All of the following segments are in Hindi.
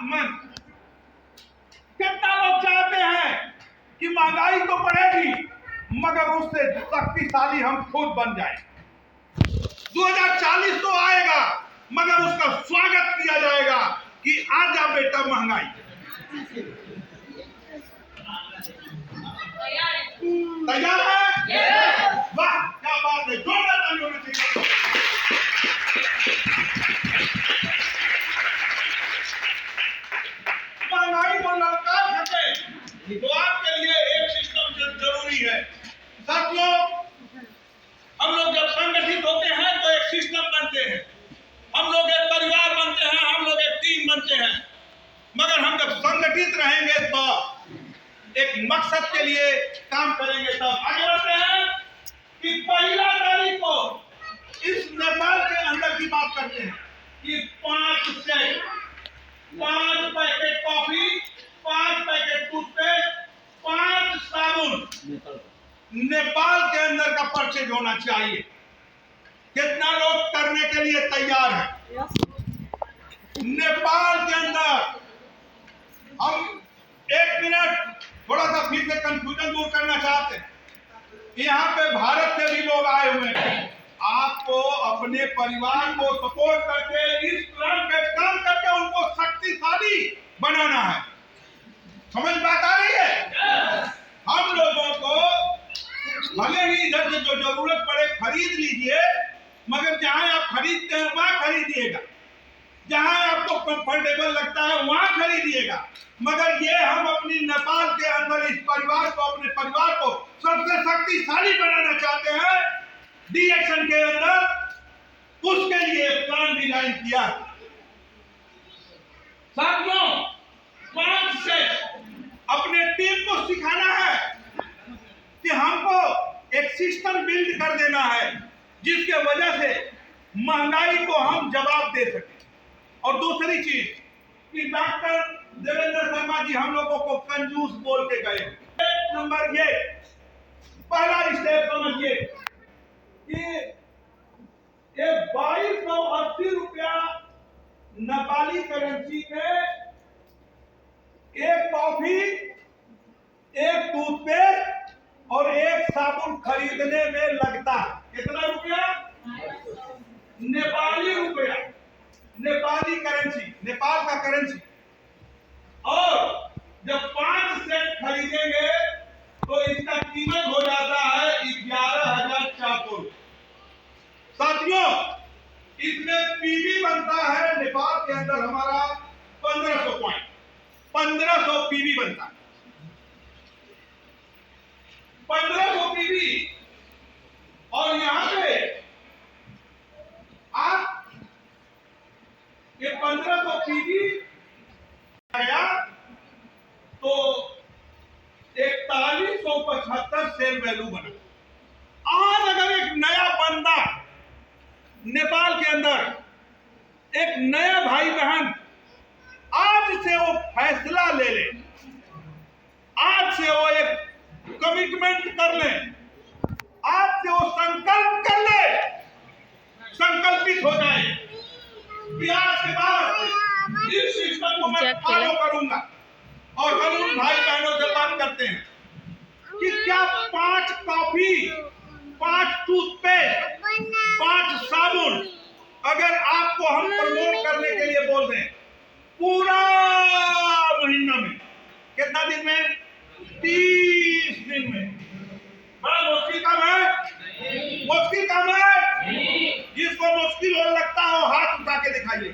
मंथ। कितना लोग चाहते हैं कि महंगाई तो बढ़ेगी मगर उससे शक्तिशाली हम खुद बन जाए। 2040 तो आएगा मगर उसका स्वागत किया जाएगा कि आजा बेटा महंगाई। तैयार है? वाह क्या बात है, जोरदार ताली होनी चाहिए। महंगाई को ललकार सके तो आपके लिए एक सिस्टम जरूरी है। साथियों, हम लोग जब संगठित होते हैं तो एक सिस्टम बनते हैं, हम लोग एक परिवार बनते हैं, हम लोग एक टीम बनते हैं। मगर हम जब संगठित रहेंगे तो एक मकसद के लिए काम करेंगे। तब आगे बढ़ते हैं कि 1 तारीख को इस नेपाल के अंदर की बात करते हैं कि 5 set, 5 packet coffee, 5 packet toothpaste, 5 साबुन नेपाल के अंदर का परचेज होना चाहिए। कितना लोग करने के लिए तैयार हैं? नेपाल के अंदर हम 1 मिनट थोड़ा सा फिर से कंफ्यूजन दूर करना चाहते हैं। यहाँ पे भारत से भी लोग आए हुए हैं। आपको अपने परिवार को सपोर्ट करके इस प्लान पे काम करके उनको शक्तिशाली बनाना है। समझ बात आ रही है? हम लोगों को भले ही इधर से जो जरूरत पड़े खरीद लीजिए, मगर जहां आप खरीदते हैं वहां खरीदिएगा, जहां आपको कंफर्टेबल लगता है वहां खरीदिएगा। मगर ये हम अपनी नेपाल के अंदर इस परिवार को, अपने परिवार को सबसे शक्तिशाली बनाना चाहते हैं। डी एक्शन के अंदर उसके लिए प्लान डिजाइन किया। साथियों, 5 से अपने टीम को सिखाना है कि हमको एक सिस्टम बिल्ड कर देना है जिसके वजह से महंगाई को हम जवाब दे सके। और दूसरी चीज कि डॉक्टर देवेंद्र शर्मा जी हम लोगों को कंजूस बोल के गए। नंबर ये पहला स्टेप समझिए कि 2280 रुपया नेपाली करेंसी में एक कॉफी, एक टूथपेस्ट और एक साबुन खरीदने में लगता है। कितना रुपया? नेपाली रुपया, नेपाली करेंसी, नेपाल का करेंसी। और जब 5 सेट खरीदेंगे तो इसका कीमत हो जाता है 11,400। साथियों, इसमें पीवी बनता है नेपाल के अंदर हमारा 1500 पॉइंट, 1500 पीवी बनता है। 1500 पीवी। और यहां पे आप ये 1500 पीवी आया तो 4175 सेल वैल्यू बना। आज अगर एक नया बंदा नेपाल के अंदर, एक नया भाई बहन आज से वो फैसला ले ले, आज से वो एक कमिटमेंट कर ले, आज से वो संकल्प कर ले, संकल्पित हो जाए कि आज के बाद इस सिस्टम को मैं फॉलो करूंगा। और हम उन भाई बहनों से बात करते हैं कि क्या 5 कॉफी, 5 टूथपेस्ट, 5 साबुन अगर आपको हम प्रमोट करने के लिए बोल दें पूरा महीना में, कितना दिन में? 30 दिन में। बड़ा मुश्किल काम है? मुश्किल काम है? जिसको मुश्किल हो लगता हो हाथ उठा के दिखाइए।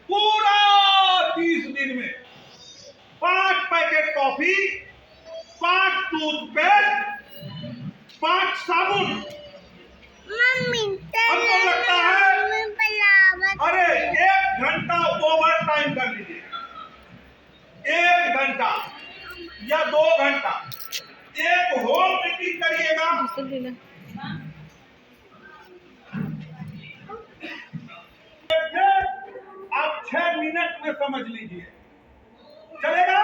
पूरा 30 दिन में 5 पैकेट कॉफी, 5 टूथपेस्ट, 5 साबुन। हमको लगता है अरे 1 घंटा ओवर टाइम कर लीजिए, 1 घंटा या 2 घंटा एक होम मीटिंग करिएगा। आप 6 मिनट में समझ लीजिए, चलेगा?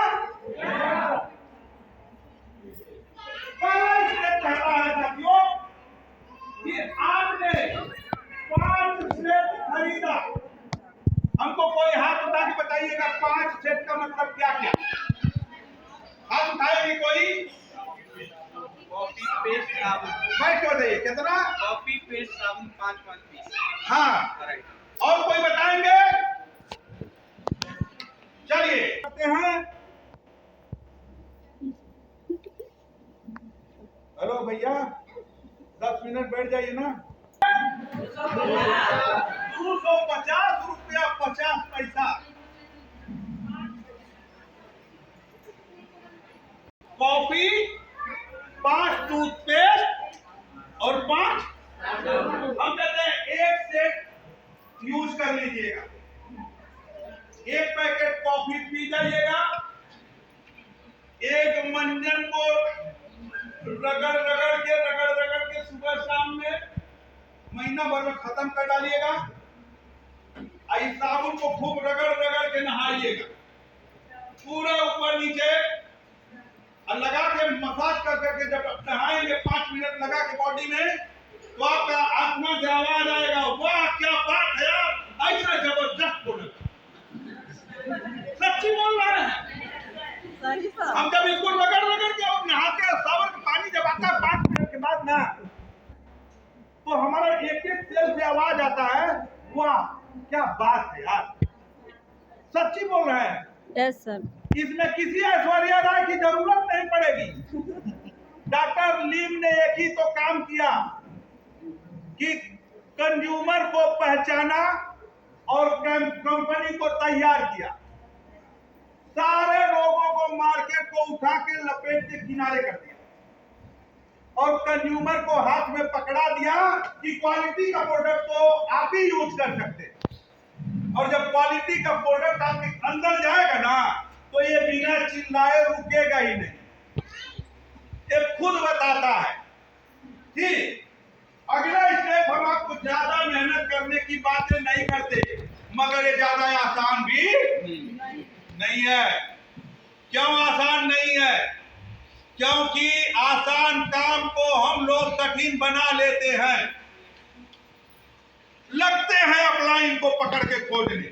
पहला स्टेप कहता है साथियों कि आपने 5 स्टेप खरीदा, हमको कोई हाथ बताइएगा 5 सेट का मतलब क्या क्या? हाथ उठाएगी कोई? कॉफी पेस्ट साबुन। बैठ के बताइए कितना? कॉफी पेस्ट साबुन 5 पीस। हाँ, करेक्ट। और कोई बताएंगे? चलिए करते हैं। हेलो भैया, 10 मिनट बैठ जाइए ना। 250 रुपया 50 पैसा। कॉफी, 5 टूथपेस्ट और 5 हम कहते हैं 1 सेट यूज कर लीजिएगा। 1 पैकेट कॉफी पी जाइएगा। 1 मंजन को रगड़ के सुबह शाम में महीना भर में खत्म कर डालिएगा। इस साबुन को खूब रगड़ के नहाइएगा, पूरा ऊपर नीचे, और लगा के मसाज करके जब नहाएंगे 5 मिनट लगा के बॉडी में, तो आपका आत्मा से आवाज आएगा, वाह क्या बात है यार, ऐसा जबरदस्त प्रोडक्ट। सच्ची बोल रहे हैं हम। जब इसको रगड़ के और नहाते हैं, सावर का पानी जब आता है 5 मिनट के बाद ना, तो हमारा एक सेल से आवाज आता है, वाह क्या बात है यार। सच्ची बोल रहे हैं? Yes sir. इसमें किसी ऐश्वर्या राय की जरूरत नहीं पड़ेगी। डॉक्टर लीम ने एक ही तो काम किया कि कंज्यूमर को पहचाना और कंपनी को तैयार किया। सारे लोगों को मार्केट को उठा के लपेट के किनारे कर दिया और कंज्यूमर को हाथ में पकड़ा दिया कि क्वालिटी का प्रोडक्ट तो आप ही यूज कर सकते हैं। और जब क्वालिटी का प्रोडक्ट आपके अंदर जाएगा ना, तो ये बिना चिल्लाए रुकेगा ही नहीं। ये खुद बताता है। ठीक, अगला स्टेप, हम आपको ज्यादा मेहनत करने की बातें नहीं करते, मगर ये ज्यादा आसान भी नहीं है। क्यों आसान नहीं है? क्योंकि आसान काम को हम लोग कठिन बना लेते हैं, लगते हैं अपलाइन को पकड़ के खोजने।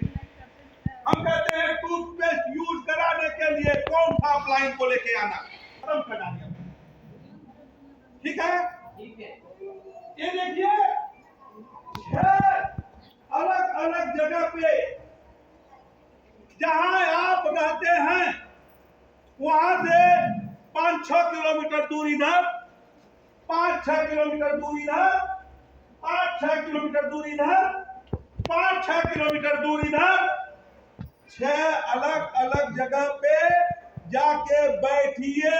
हम कहते हैं टूथपेस्ट यूज कराने के लिए कौन सा अपलाइन को लेके आना, खत्म कर डालिए। ठीक है? ये देखिए 6 अलग अलग जगह पे जहां आप रहते हैं, वहां से 5-6 किलोमीटर दूर इधर, 5-6 किलोमीटर दूर इधर, 5-6 किलोमीटर दूर इधर, 5-6 किलोमीटर दूर इधर, 6 अलग अलग जगह पे जाके बैठिए,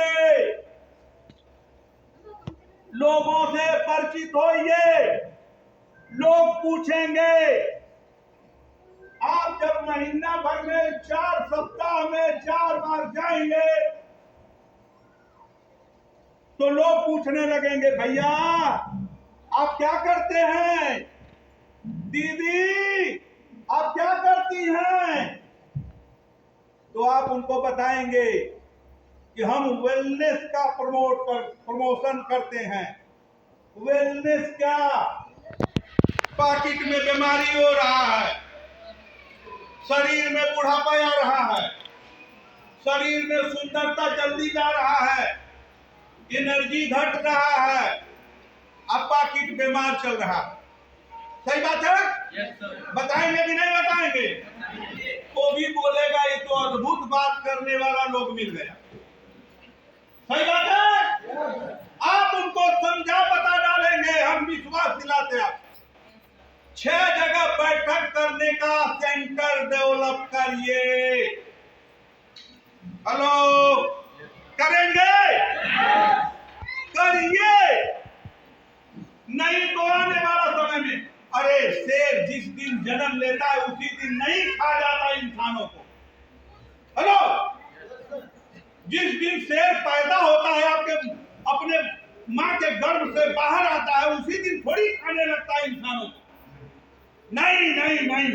लोगों से परिचित होइए। लोग पूछेंगे, आप जब महीना भर में 4 सप्ताह में 4 बार जाएंगे, तो लोग पूछने लगेंगे, भैया आप क्या करते हैं, दीदी आप क्या करती हैं? तो आप उनको बताएंगे कि हम वेलनेस का प्रमोशन करते हैं। वेलनेस क्या? पाकिट में बीमारी हो रहा है, शरीर में बुढ़ापा आ रहा है, शरीर में सुंदरता जल्दी जा रहा है, एनर्जी घट रहा है, अब पाकिट बीमार चल रहा है। सही बात है? बताएंगे कि नहीं बताएंगे? वो भी बोलेगा ये तो अद्भुत बात करने वाला लोग मिल गया। सही बात है? आप उनको समझा बता डालेंगे, हम विश्वास दिलाते हैं। 6 जगह बैठक करने का सेंटर डेवलप करिए। हेलो, करेंगे? करिए, नहीं तो आने वाला समय में, अरे शेर जिस दिन जन्म लेता है उसी दिन नहीं खा जाता इंसानों को। हेलो, जिस दिन शेर पैदा होता है, आपके अपने माँ के गर्भ से बाहर आता है, उसी दिन थोड़ी खाने लगता है इंसानों को। नहीं नहीं नहीं,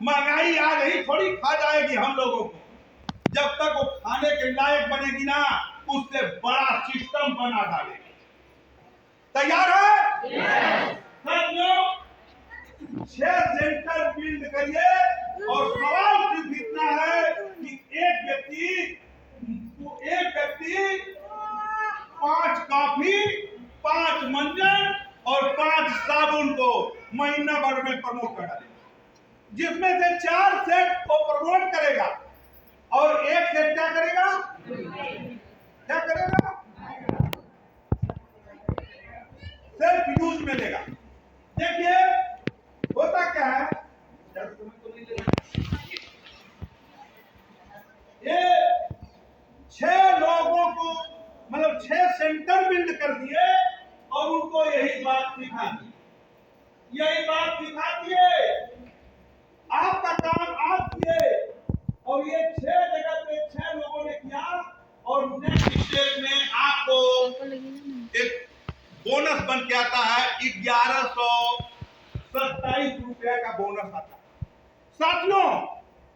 महंगाई आ गई थोड़ी खा जाएगी हम लोगों को। जब तक वो खाने के लायक बनेगी ना, उससे बड़ा सिस्टम बना डालेगी। तैयार है? सब लोग 6 सेंटर बिल्ड करिए और सवाल सिर्फ जिसमें से 4 सेट को प्रमोट करेगा और 1 सेट क्या करेगा? क्या करेगा? सिर्फ यूज में लेगा। देखिए होता क्या है, ये 6 लोगों को मतलब 6 सेंटर बिल्ड कर दिए और उनको यही बात सिखा दी, यही बात सिखा दिए। आपका काम आप किए और ये 6 जगह पे 6 लोगों ने किया और नेक्स्ट स्टेप में आपको एक बोनस बन के आता है 1127 रुपया का बोनस आता है। साथियों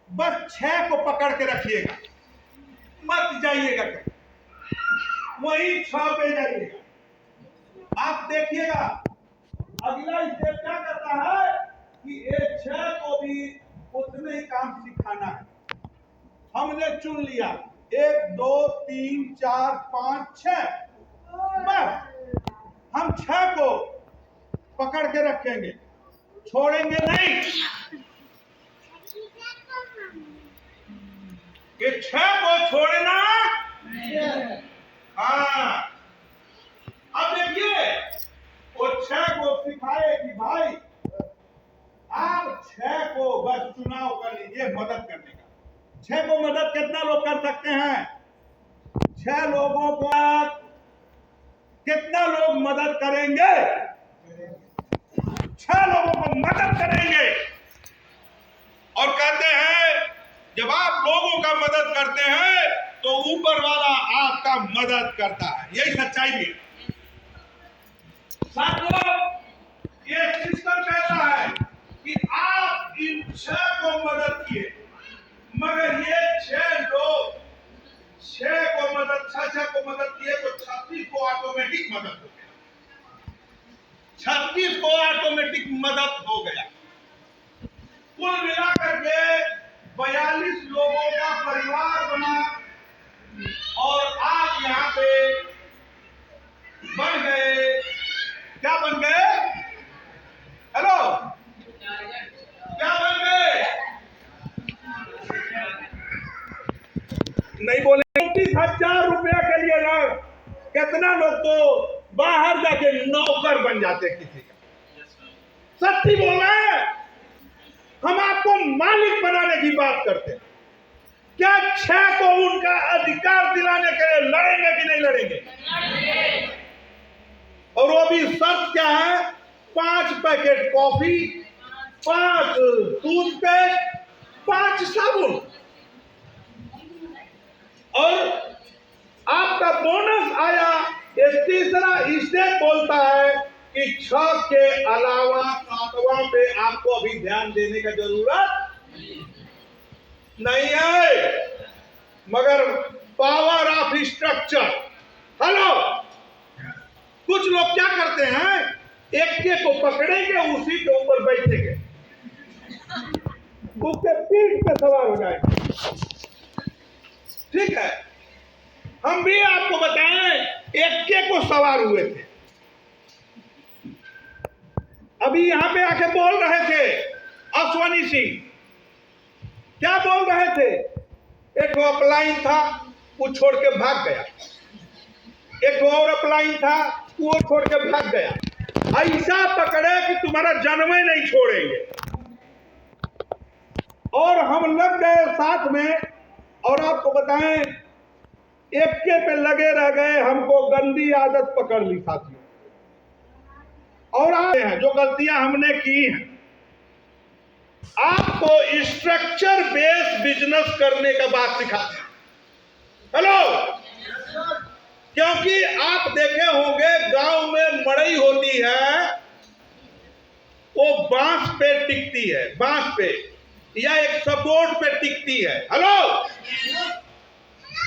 बस 6 को पकड़ के रखिएगा, मत जाइएगा कहीं, वही 6 पे जाइएगा। आप देखिएगा अगला स्टेप क्या करता है कि ये 6 को भी उतने ही काम सिखाना है। हमने चुन लिया 1 2 3 4 5 6, बस हम 6 को पकड़ के रखेंगे, छोड़ेंगे नहीं। ये 6 को छोड़ना। हाँ अब देखिए वो 6 को सिखाए कि भाई आप 6 को बस चुनाव कर लीजिए मदद करने का। 6 को मदद कितना लोग कर सकते हैं? 6 लोगों को कितना लोग मदद करेंगे? 6 लोगों को मदद करेंगे। और कहते हैं जब आप लोगों का मदद करते हैं तो ऊपर वाला आपका मदद करता है, यही सच्चाई भी है। साथियों ये सिस्टम कहता है कि आप इन 6 को मदद किए, मगर ये 6 लोग 6 को मदद किए तो 36 को ऑटोमेटिक मदद हो गया, 36 को ऑटोमेटिक मदद हो गया। कुल मिलाकर के 42 लोगों का परिवार बना और आप यहाँ पे बन गए, क्या बन गए? हेलो क्या बन गए? नहीं बोले। 30,000 रुपया के लिए ना कितना लोग तो बाहर जाके नौकर बन जाते किसी का। सच्ची बोल रहे हैं, हम आपको मालिक बनाने की बात करते हैं। क्या 6 को उनका अधिकार दिलाने के लिए लड़ेंगे कि नहीं लड़ेंगे? और वो भी शर्त क्या है? 5 पैकेट कॉफी, 5 टूथपेस्ट, 5 साबुन। और आपका बोनस आया। ये तीसरा स्टेप बोलता है कि 6 के अलावा 7वां पे आपको अभी ध्यान देने का जरूरत नहीं है, मगर पावर ऑफ स्ट्रक्चर। हेलो कुछ लोग क्या करते हैं, एक के को पकड़ेंगे, उसी के ऊपर बैठेंगे, उसके पीठ पे सवार हो जाएंगे। ठीक है, हम भी आपको बताएं, एक के को सवार हुए थे, अभी यहां पे आके बोल रहे थे अश्वनी सिंह। क्या बोल रहे थे? एक अपलाइन था वो छोड़ के भाग गया, एक और अपलाइन था वो छोड़ के भाग गया। ऐसा पकड़े कि तुम्हारा जन्म ही नहीं छोड़ेंगे। और हम लग गए साथ में, और आपको बताएं एक के पे लगे रह गए, हमको गंदी आदत पकड़ ली साथियों। और आप हैं जो गलतियां हमने की हैं, आपको स्ट्रक्चर बेस्ड बिजनेस करने का बात सिखाते हैं। हेलो क्योंकि आप देखे होंगे गांव में मड़ई होती है, वो बांस पे टिकती है, बांस पे या एक सपोर्ट पे टिकती है। हेलो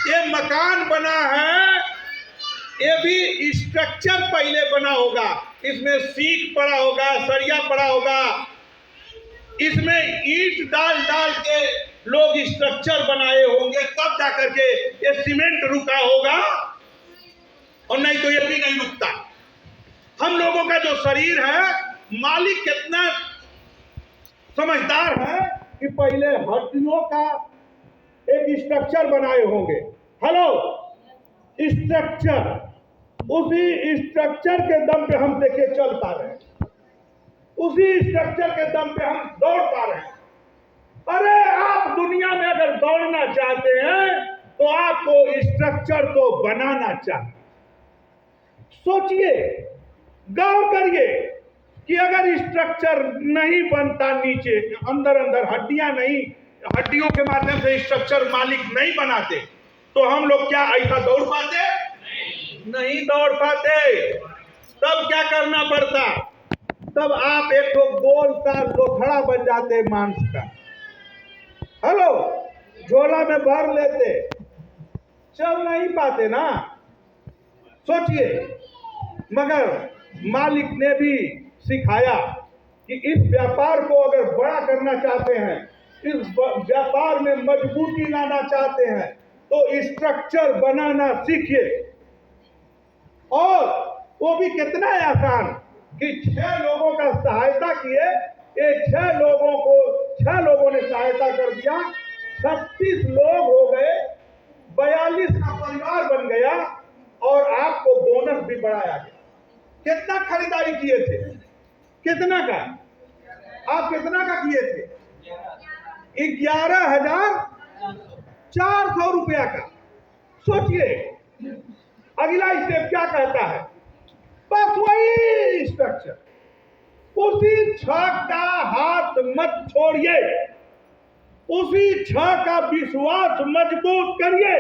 ये मकान बना है, ये भी स्ट्रक्चर पहले बना होगा, इसमें सीट पड़ा होगा, सरिया पड़ा होगा, इसमें ईंट डाल डाल के लोग स्ट्रक्चर बनाए होंगे, तब जाकर के ये सीमेंट रुका होगा, और नहीं तो ये भी नहीं रुकता। हम लोगों का जो शरीर है, मालिक कितना समझदार हैं कि पहले हड्डियों का एक स्ट्रक्चर बनाए होंगे। हेलो, स्ट्रक्चर, उसी स्ट्रक्चर के दम पे हम देखिए चल पा रहे हैं, उसी स्ट्रक्चर के दम पे हम दौड़ पा रहे हैं। अरे आप दुनिया में अगर दौड़ना चाहते हैं तो आपको स्ट्रक्चर को बनाना चाहिए। सोचिए, गौर करिए कि अगर स्ट्रक्चर नहीं बनता, नीचे अंदर अंदर हड्डियां नहीं, हड्डियों के माध्यम से स्ट्रक्चर मालिक नहीं बनाते, तो हम लोग क्या ऐसा दौड़ पाते? नहीं दौड़ पाते। तब क्या करना पड़ता? तब आप एक तो गोल सा लोथड़ा बन जाते मांस का। हेलो, झोला में भर लेते, चल नहीं पाते ना। सोचिए, मगर मालिक ने भी सिखाया कि इस व्यापार को अगर बड़ा करना चाहते हैं, इस व्यापार में मजबूती लाना चाहते हैं, तो स्ट्रक्चर बनाना सीखिए। और वो भी कितना आसान कि 6 लोगों का सहायता किए, ये 6 लोगों ने सहायता कर दिया, 36 लोग हो गए, 42 का परिवार बन गया और आपको बोनस भी बढ़ाया गया। कितना खरीदारी किए थे? कितना का? आप कितना का किए थे? 11,400 रुपया का। सोचिए, अगला स्टेप क्या कहता है? बस वही स्ट्रक्चर, उसी 6 का हाथ मत छोड़िए, उसी 6 का विश्वास मजबूत करिए,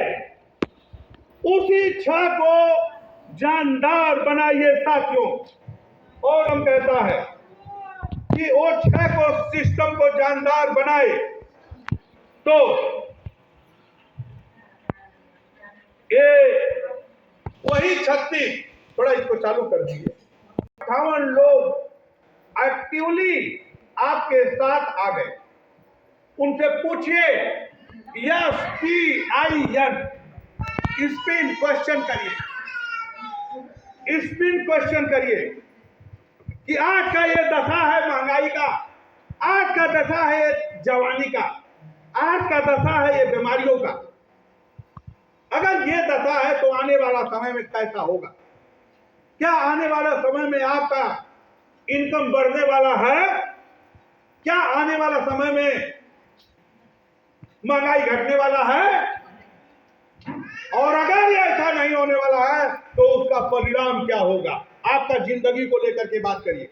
उसी 6 को जानदार बनाइए साथियों। और हम कहता है कि वो 6 को, सिस्टम को जानदार बनाए तो ये वही 36, थोड़ा इसको चालू कर दीजिए, 58 लोग एक्टिवली आपके साथ आ गए। उनसे पूछिए, SPIN, स्पिन क्वेश्चन करिए, स्पिन क्वेश्चन करिए कि आज का ये दशा है महंगाई का, आज का दशा है जवानी का, आज का दशा है ये बीमारियों का। अगर ये दशा है तो आने वाला समय में कैसा होगा? क्या आने वाला समय में आपका इनकम बढ़ने वाला है? क्या आने वाला समय में महंगाई घटने वाला है? और अगर ये ऐसा नहीं होने वाला है तो उसका परिणाम क्या होगा? आपका जिंदगी को लेकर के बात करिए,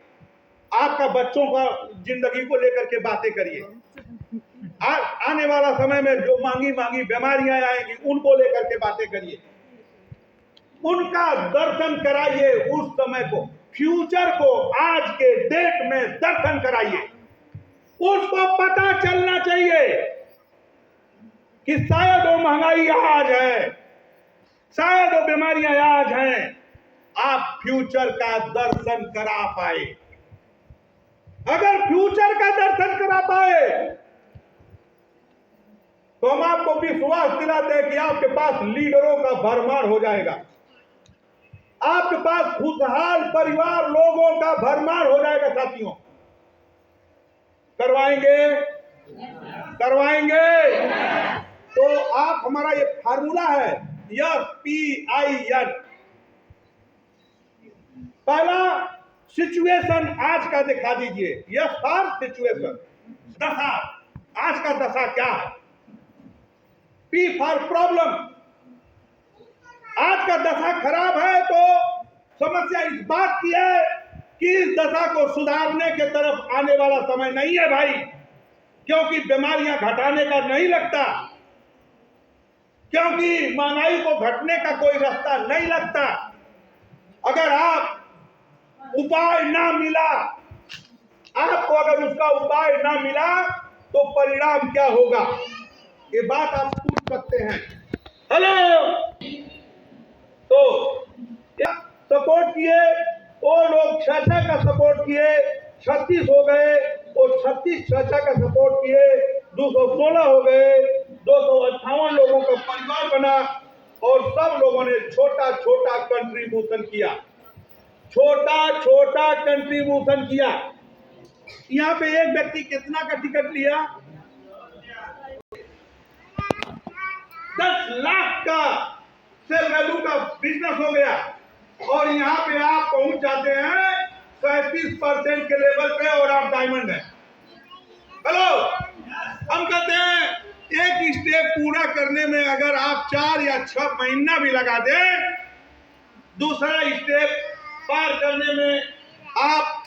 आपका बच्चों का जिंदगी को लेकर के बातें करिए। आने वाला समय में जो मांगी बीमारियां आएंगी उनको लेकर के बातें करिए, उनका दर्शन कराइए। उस समय को, फ्यूचर को आज के डेट में दर्शन कराइए। उसको पता चलना चाहिए कि शायद वो महंगाई आज है, शायद वो बीमारियां आज हैं। आप फ्यूचर का दर्शन करा पाए, अगर फ्यूचर का दर्शन करा पाए तो हम आपको विश्वास दिलाते हैं कि आपके पास लीडरों का भरमार हो जाएगा, आपके पास खुशहाल परिवार, लोगों का भरमार हो जाएगा। साथियों, करवाएंगे तो आप, हमारा ये फार्मूला है SPIN। पहला सिचुएशन आज का दिखा दीजिए, यस फॉर सिचुएशन, दशा, आज का दशा क्या है? P फॉर प्रॉब्लम, आज का दशा खराब है तो समस्या इस बात की है कि इस दशा को सुधारने के तरफ आने वाला समय नहीं है भाई, क्योंकि बीमारियां घटाने का नहीं लगता, क्योंकि महंगाई को घटने का कोई रास्ता नहीं लगता। अगर आप उपाय ना मिला, आपको अगर उसका उपाय ना मिला तो परिणाम क्या होगा? ये बात आप पूछ सकते हैं। हेलो, तो सपोर्ट किए वो लोग, 6 का सपोर्ट किए, 36 हो गए, वो 36 6 का सपोर्ट किए, 216 हो गए, 258 लोगों का परिवार बना और सब लोगों ने छोटा छोटा कंट्रीब्यूशन किया, छोटा छोटा कंट्रीब्यूशन किया। यहाँ पे एक व्यक्ति कितना का टिकट लिया? 10 लाख का शेयर वैल्यू का बिजनेस हो गया, और यहाँ पे आप पहुंच जाते हैं 37% के लेवल पे, और आप डायमंड हैं। हेलो, हम कहते हैं एक स्टेप पूरा करने में अगर आप 4 या 6 महीना भी लगा दें, दूसरा स्टेप पार करने में आप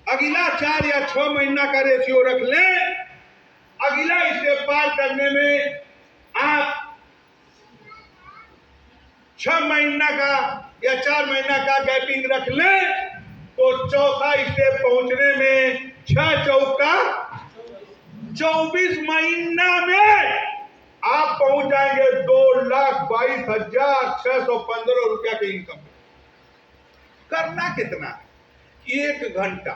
अगला 4 या 6 महीना का रेशियो रख लें, अगला स्टेप पार करने में आप 6 महीना का या 4 महीना का गैपिंग रख लें, तो चौथा स्टेप पहुंचने में 6 चौका 24 महीना में आप पहुंच जाएंगे 2,22,615 रुपया के इनकम। करना कितना? 1 घंटा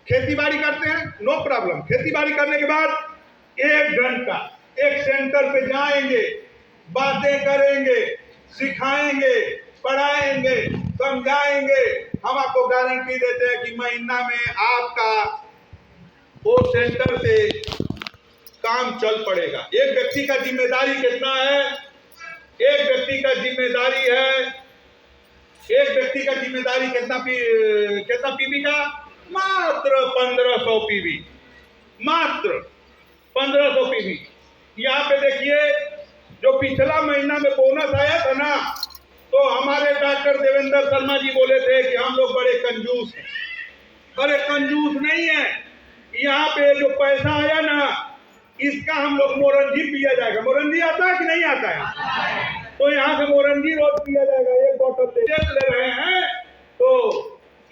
खेती बाड़ी करते हैं, नो प्रॉब्लम। खेती बाड़ी करने के बाद 1 घंटा एक सेंटर पे जाएंगे, बातें करेंगे, सिखाएंगे, पढ़ाएंगे, समझाएंगे। हम आपको गारंटी देते हैं कि महीना में आपका वो सेंटर से काम चल पड़ेगा। एक व्यक्ति का जिम्मेदारी कितना है? एक व्यक्ति का जिम्मेदारी है, एक व्यक्ति का जिम्मेदारी कितना पीवी का? मात्र 1500 पीवी, मात्र 1500 पीवी। यहाँ पे देखिए, जो पिछला महीना में बोनस आया था ना, तो हमारे डॉक्टर देवेंद्र शर्मा जी बोले थे कि हम लोग बड़े कंजूस हैं। अरे कंजूस नहीं है, यहाँ पे जो पैसा आया ना, इसका हम लोग मोरंजी पिया जाएगा। मोरंजी आता है कि नहीं आता है? तो यहाँ से मोरंजी रोज पिया जाएगा। एक बोतल ले रहे हैं, तो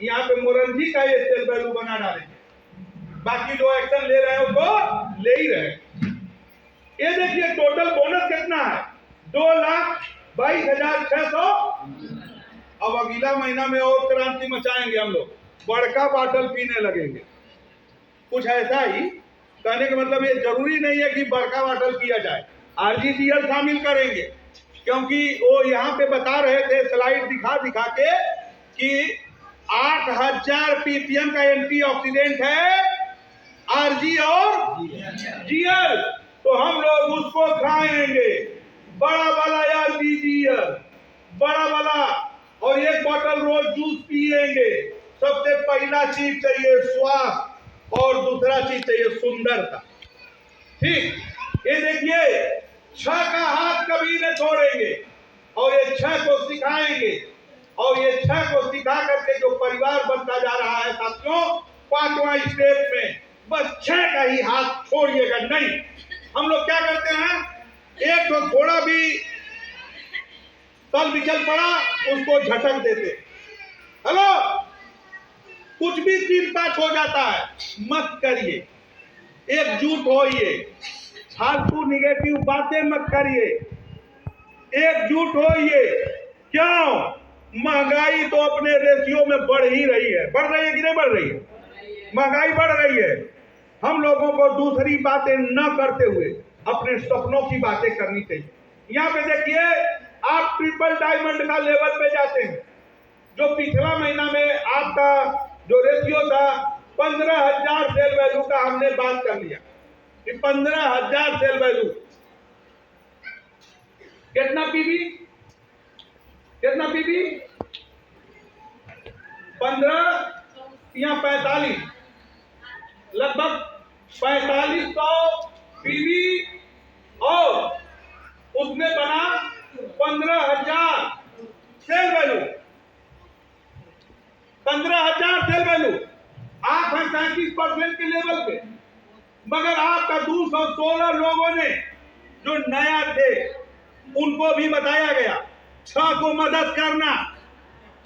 यहाँ पे मोरंजी का ये सेल वैल्यू बना डालेंगे। बाकी जो एक्शन ले रहे हैं उसको ले ही रहे हैं। ये देखिए टोटल बोनस कितना है? 2,22,600। अब अगला महीना में और क्रांति मचाएंगे हम लोग, बड़का बाटल पीने लगेंगे। कुछ ऐसा ही कहने का मतलब ये जरूरी नहीं है कि बड़का बाटल पिया जाए, आरजीजीएल शामिल करेंगे, क्योंकि वो यहाँ पे बता रहे थे स्लाइड दिखा दिखा के कि 8,000 पीपीएम का एंटीऑक्सीडेंट है आरजी और जीएल, तो हम लोग उसको खाएंगे। बड़ा वाला आरजीजीएल, बड़ा वाला, और 1 बोतल रोज जूस पिएंगे। सबसे पहला चीज चाहिए स्वास्थ्य, और दूसरा चीज चाहिए सुंदरता। ठीक, ये देखिए 6 का हाथ कभी न छोड़ेंगे, और ये 6 को सिखाएंगे, और ये 6 को सिखा करके जो परिवार बनता जा रहा है साथियों, 5वां स्टेप में बस 6 का ही हाथ छोड़िएगा नहीं। हम लोग क्या करते हैं, एक तो थोड़ा भी तल बिचल पड़ा उसको झटक देते। हेलो, कुछ भी 3-5 हो जाता है, मत करिए, एकजुट होइए, फालतू निगेटिव बातें मत करिए, एकजुट होइए। क्यों? महंगाई तो अपने रेशियो में बढ़ ही रही है। बढ़ रही है कि नहीं बढ़ रही है? महंगाई बढ़ रही है। हम लोगों को दूसरी बातें न करते हुए अपने सपनों की बातें करनी चाहिए। यहाँ पे देखिए, आप ट्रिपल डायमंड का लेवल पे जाते हैं। जो पिछला महीना में आपका जो रेशियो था 15,000 सेल वैल्यू का, हमने बात कर लिया कि 15,000 सेल वैल्यू कितना पीवी? कितना पीवी? 15 या 45, लगभग 4500 पीवी, और उसमें बना 15,000 सेल वैल्यू। 15,000 cell value. आप हैं 37% के लेवल पे, मगर आपका 216 लोगों ने जो नया थे उनको भी बताया गया 6 को मदद करना,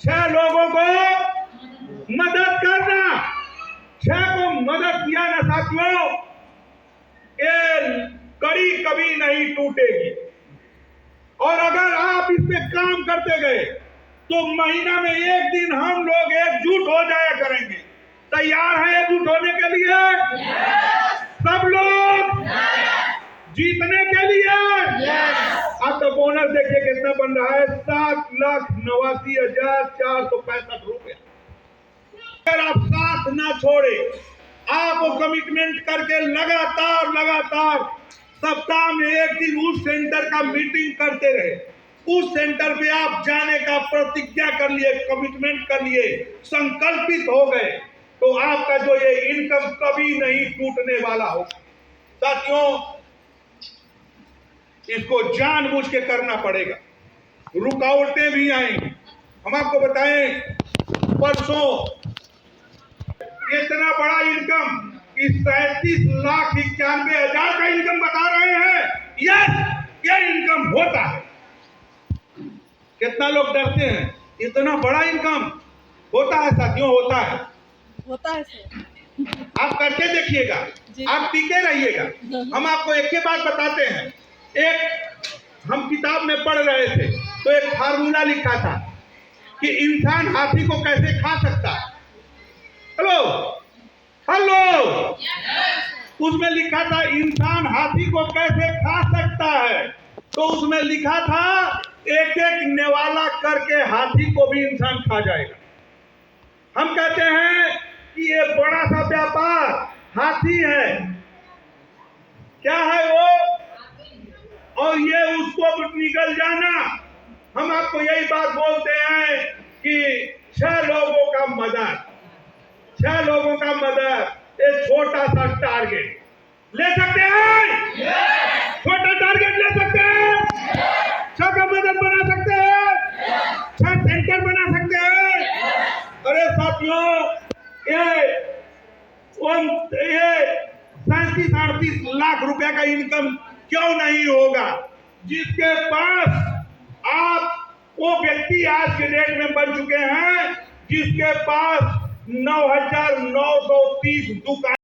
6 लोगों को मदद करना। 6 को मदद किया ना साथियों, ये कड़ी कभी नहीं टूटेगी। और अगर आप इस पे काम करते गए तो महीना में एक दिन हम लोग एकजुट हो जाया करेंगे। तैयार हैं एकजुट होने के लिए? सब लोग जीतने के लिए? अब तो बोनस देखिए कितना बन रहा है, 7,89,465 रुपया। अगर आप 7 साथ ना छोड़े। आप वो कमिटमेंट करके लगातार सप्ताह में एक दिन उस सेंटर का मीटिंग करते रहे। उस सेंटर पे आप जाने का प्रतिज्ञा कर लिए, कमिटमेंट कर लिए, संकल्पित हो गए, तो आपका जो ये इनकम कभी नहीं टूटने वाला होगा। साथियों, इसको जानबूझ के करना पड़ेगा। रुकावटें भी आएंगी। हम आपको बताएं, परसों इतना बड़ा इनकम, इस 37,91,000 का इनकम बता रहे हैं। यस, ये इनकम होता है। कितना लोग डरते हैं, इतना बड़ा इनकम होता है साथियों, होता है सर। आप करके देखिएगा, आप टीके रहिएगा। हम आपको एक ही बात बताते हैं। एक हम किताब में पढ़ रहे थे, तो एक फार्मूला लिखा था कि इंसान हाथी को कैसे खा सकता है। हेलो, उसमें लिखा था इंसान हाथी को कैसे खा सकता है। तो उसमें लिखा था एक एक नेवाला करके हाथी को भी इंसान खा जाएगा। हम कहते हैं कि ये बड़ा सा व्यापार हाथी है। क्या है वो? और ये उसको निकल जाना। हम आपको यही बात बोलते हैं कि 6 लोगों का मदद, 6 लोगों का मदद, एक छोटा सा टारगेट ले सकते हैं। छोटा टारगेट ले सकते हैं, 6 का मदद बना सकते हैं, 6 सेंटर बना सकते हैं। अरे साथियों, ये 37-38 लाख रुपए का इनकम क्यों नहीं होगा? जिसके पास आप, वो व्यक्ति आज के डेट में बन चुके हैं जिसके पास 9,930 दुकान